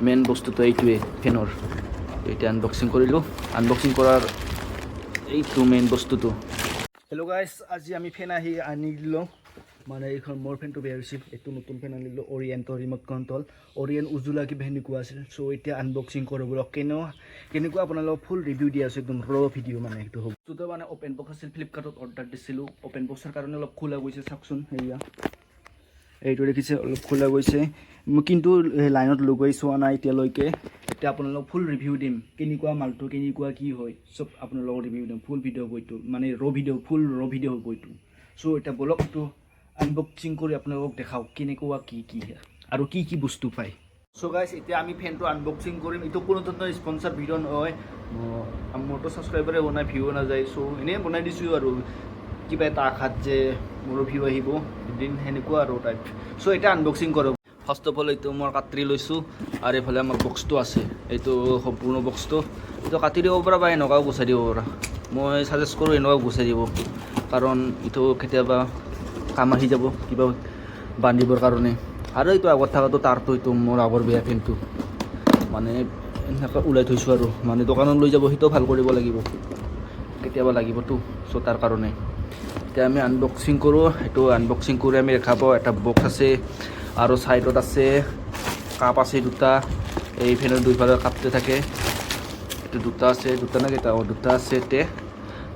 Main বস্তুটো এইটোৱে ফেনৰ। এতিয়া আনবক্সিং কৰিলোঁ। আনবক্সিং কৰাৰ এইটো মেইন বস্তুটো। হেল্ল' গাইছ, আজি আমি ফেন আনি দিলোঁ। মানে এইখন মোৰ ফেনটো বেয়া হৈছিল, এইটো নতুন ফেন আনিলোঁ অৰিয়েণ্টৰ ৰিম'ট কণ্ট্ৰল। অৰিয়েণ্ট উজুলা কিবা সেনেকুৱা আছিল। চ' এতিয়া আনবক্সিং কৰোঁ বোলক। কেনেকুৱা আপোনালোকক ফুল ৰিভিউ দি আছোঁ, একদম ৰ ভিডিঅ' মানে সেইটো হ'ব। বস্তুটো মানে অ'পেন বক্স আছিল, ফ্লিপকাৰ্টত অৰ্ডাৰ দিছিলোঁ। অ'পেন বক্সৰ কাৰণে অলপ খোলা গৈছে, চাওকচোন সেয়া এইটো দেখিছে, অলপ খোলা গৈছে। কিন্তু লাইনত লগাই চোৱা নাই এতিয়ালৈকে। এতিয়া আপোনালোকক ফুল ৰিভিউ দিম, কেনেকুৱা মালটো, কেনেকুৱা কি হয়, চব আপোনালোকক ৰিভিউ দিম। ফুল ভিডিঅ' হ'ব এইটো, মানে ফুল ৰ ভিডিঅ' হ'ব এইটো। চ' এতিয়া বলক এইটো আনবক্সিং কৰি আপোনালোকক দেখাওক কেনেকুৱা কি আৰু কি বস্তু পায়। চ' গাইছ, এতিয়া আমি ফেনটো আনবক্সিং কৰিম। এইটো কোনো ধৰণৰ স্পনচাৰ ভিডিঅ' নহয়, মোৰতো ছাবস্ক্ৰাইবাৰে বনাই ভিউ নাযায়। চ' এনেই বনাই দিছোঁ আৰু কিবা এটা আশাত যে মোৰো ভিউ আহিব এদিন, সেনেকুৱা আৰু টাইপ। চ' এতিয়া আনবক্সিং কৰোঁ। ফাৰ্ষ্ট অফ অল এইটো মই কাটি লৈছোঁ, আৰু এইফালে আমাৰ বক্সটো আছে। এইটো সম্পূৰ্ণ বক্সটো এইটো কাটি দিব পৰা বা এনেকুৱাও গুচাই দিব পৰা। মই ছাজেষ্ট কৰোঁ এনেকুৱাও গুচাই দিব, কাৰণ এইটো কেতিয়াবা কাম আহি যাব কিবা বান্ধিবৰ কাৰণে। আৰু এইটো আগত থকাটো তাৰটো, এইটো মোৰ আগৰ বেয়া ফেনটো মানে এনেকৈ ওলাই থৈছোঁ আৰু মানে দোকানত লৈ যাব, সেইটোও ভাল কৰিব লাগিব, কেতিয়াবা লাগিবতো। চ' তাৰ কাৰণে এতিয়া আমি আনবক্সিং কৰোঁ। সেইটো আনবক্সিং কৰি আমি দেখা পাওঁ এটা বক্স আছে, আৰু ছাইডত আছে কাপ আছে দুটা। এই ফেনৰ দুইফালে কাপটো থাকে, এইটো দুটা আছে, দুটা নে কেইটা, দুটা আছে ইয়াতে।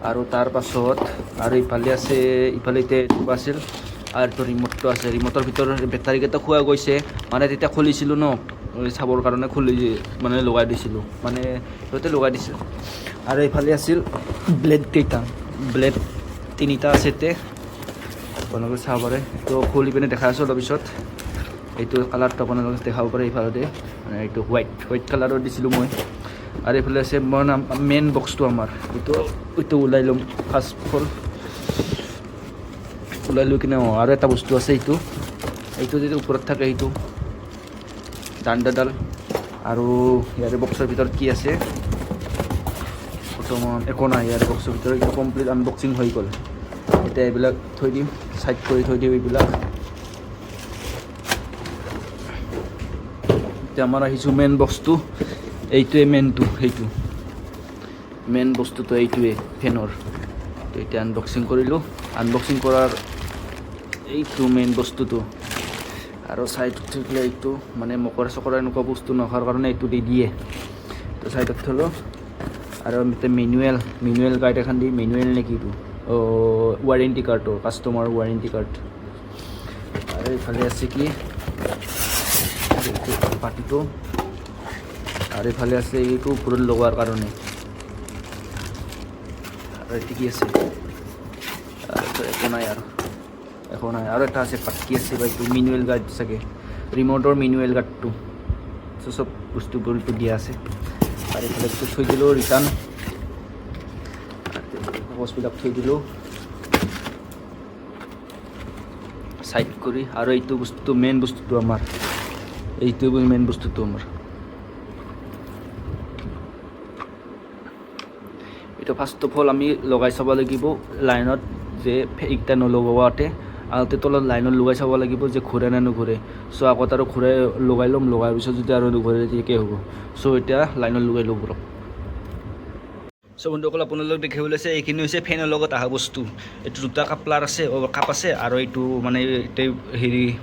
আৰু তাৰ পাছত আৰু ইফালে আছে, ইফালে এতিয়া আছিল, আৰু এইটো ৰিম'টটো আছে। ৰিম'টৰ ভিতৰত বেটাৰীকেইটা খোৱা গৈছে, মানে তেতিয়া খুলিছিলোঁ ন, চাবৰ কাৰণে মানে লগাই দিছিলোঁ, মানে সিহঁতে লগাই দিছিল। আৰু এইফালে আছিল ব্লেড তিনিটা আছে ইয়াতে, আপোনালোকে চাব পাৰে। তো খুলি পিনে দেখাই আছোঁ তাৰপিছত। এইটো কালাৰটো আপোনালোকে দেখাব পাৰে এইফালতে, মানে এইটো হোৱাইট কালাৰৰ দিছিলোঁ মই। আৰু এইফালে আছে মেইন বক্সটো আমাৰ, এইটো ওলাই ল'ম ফাৰ্ষ্ট অফ অল। ওলাই লৈ কিনে আৰু এটা বস্তু আছে, এইটো যদি ওপৰত থাকে, সেইটো দাণ্ডাডাল। আৰু ইয়াৰে বক্সৰ ভিতৰত কি আছে বৰ্তমান একো নাই। ইয়াৰে বক্সৰ ভিতৰত এইটো কমপ্লিট আনবক্সিং হৈ গ'ল। এতিয়া এইবিলাক থৈ দিম, চাইড কৰি থৈ দিম এইবিলাক। এতিয়া আমাৰ আহিছোঁ মেইন বক্সটো, এইটোৱে সেইটো মেইন বস্তুটো এইটোৱে ফেনৰ। তো এতিয়া আনবক্সিং কৰিলোঁ। আনবক্সিং কৰাৰ এইটো মেইন বস্তুটো, আৰু ছাইডত থাকিলে এইটো মানে মকৰা চকৰা এনেকুৱা বস্তু নখাৰ কাৰণে এইটো দি দিয়ে। তো ছাইডত থ'লোঁ। আৰু এতিয়া মেনুৱেল গাইড এখন দি, মেনুৱেল নেকি এইটো, ৱাৰেণ্টি কাৰ্ডটো, কাষ্টমাৰ ৱাৰেণ্টি কাৰ্ড। আৰু এইফালে আছে কি পাতিটো, আৰু এইফালে আছে এইটো ওপৰত লগোৱাৰ কাৰণে। আৰু এইটো কি আছে, একো নাই। আৰু এটা আছে পাটকি আছে, বা এইটো মেনুৱেল গাৰ্ড চাগে, ৰিম'টৰ মেনুৱেল গাৰ্ডটো। চব বস্তুবোৰটো দিয়া আছে। আৰু এইফালে থৈ দিলোঁ ৰিটাৰ্ণ, কাগজবিলাক থৈ দিলোঁ চাইড কৰি। আৰু এইটো বস্তুটো মেইন বস্তুটো আমাৰ, এইটো ফাৰ্ষ্ট অফ অল আমি লগাই চাব লাগিব লাইনত, যে এইকেইটা নলগোৱাতে আগতে তলত লাইনত লগাই চাব লাগিব যে ঘূৰে নে নুঘূৰে। চ' আগত আৰু ঘূৰাই লগাই ল'ম, লগাৰ পিছত যদি আৰু নুঘূৰে ঠিকেই হ'ব। চ' এতিয়া লাইনত লগাই ল'ব পাৰোঁ। চ' বন্ধুসকল, আপোনালোক দেখিবলৈ লৈছে, এইখিনি হৈছে ফেনৰ লগত অহা বস্তু। এইটো দুটা কাপ আছে, আৰু এইটো মানে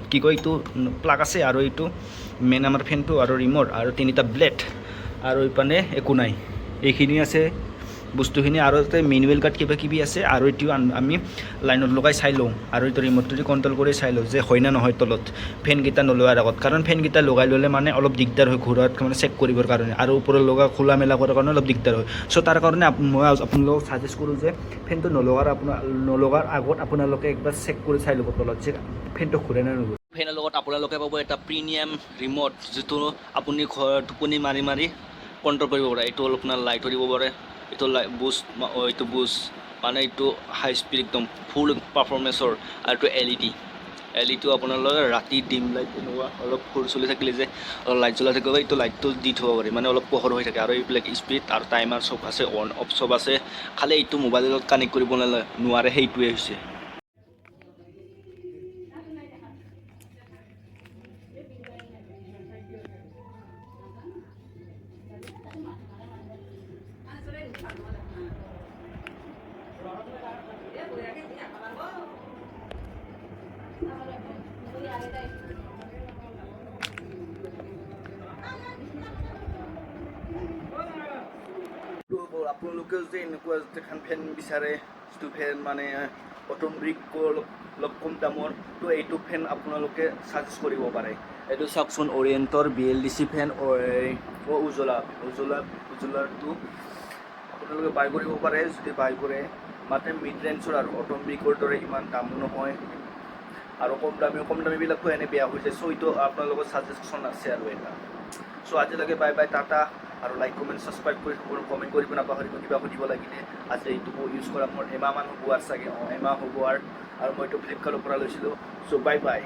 কি কয়, এইটো প্লাগ আছে, আৰু এইটো মেইন আমাৰ ফেনটো, আৰু ৰিম'ট, আৰু তিনিটা ব্লেড, আৰু ইপানে একো নাই। এইখিনি আছে বস্তুখিনি। আৰু তাতে মেনুৱেল গাৰ্ড কিবা কিবি আছে। আৰু এইটো আমি লাইনত লগাই চাই লওঁ, আৰু এইটো ৰিম'টটো দি কণ্ট্ৰল কৰি চাই লওঁ যে হয় নে নহয় তলত ফেনকেইটা নলোৱাৰ আগত। কাৰণ ফেনকেইটা লগাই ল'লে মানে অলপ দিগদাৰ হয় ঘূৰাত, মানে চেক কৰিবৰ কাৰণে, আৰু ওপৰত খোলা মেলা কৰাৰ কাৰণে অলপ দিগদাৰ হয়। চ' তাৰ কাৰণে মই আপোনালোকক ছাজেষ্ট কৰোঁ যে ফেনটো নলগাৰ আগত আপোনালোকে একবাৰ চেক কৰি চাই ল'ব তলত, যে ফেনটো ঘূৰে নে নুঘূৰে। ফেনৰ লগত আপোনালোকে পাব এটা প্ৰিমিয়াম ৰিম'ট, যিটো আপুনি টোপনি মাৰি কণ্ট্ৰল কৰিব পাৰে। এইটো আপোনাৰ লাইটো দিব পাৰে, এইটো বুষ্ট মানে এইটো হাই স্পীড, একদম ফুল পাৰফৰ্মেঞ্চৰ। আৰু এইটো LED আপোনালোকে ৰাতি ডিম লাইট তেনেকুৱা অলপ সৰু চলি থাকিলে যে লাইট জ্বলাই থাকিব, এইটো লাইটটো দি থ'ব পাৰি, মানে অলপ পোহৰ হৈ থাকে। আৰু এইবিলাক স্পীড আৰু টাইমাৰ চব আছে, অন অফ চব আছে। খালি এইটো মোবাইলত কানেক্ট কৰিব নোৱাৰে, সেইটোৱে হৈছে। আপোনালোকেও যদি এনেকুৱা এখন ফেন বিচাৰে যিটো ফেন মানে অট'মেটিককৈ অলপ কম দামৰ, তো এইটো ফেন আপোনালোকে ছাজেষ্ট কৰিব পাৰে। এইটো চাওকচোন, অৰিয়েণ্টৰ BLDC ফেন উজ্জ্বলাৰটো আপোনালোকে বাই কৰিব পাৰে যদি বাই কৰে। মাত্ৰ মিড ৰেঞ্জৰ আৰু অট'মেটিকৰ দৰে ইমান দাম নহয়, আৰু কম দামীবিলাকো এনে বেয়া হৈ যায়। চ' এইটো আপোনালোকৰ ছাজেশ্যন আছে আৰু এটা। চ' আজিলৈকে বাই বাই, টাটা। আৰু লাইক কমেণ্ট ছাবস্ক্ৰাইব কৰি কমেণ্ট কৰিব নাপাহৰিব। কিবা সুধিব লাগিলে আজি এইটো ইউজ কৰা মোৰ এমাহমান হ'ব আৰু চাগে, এমাহ হ'ব আৰু মই এইটো ফ্লিপকাৰ্টৰ পৰা লৈছিলোঁ। চ' বাই বাই।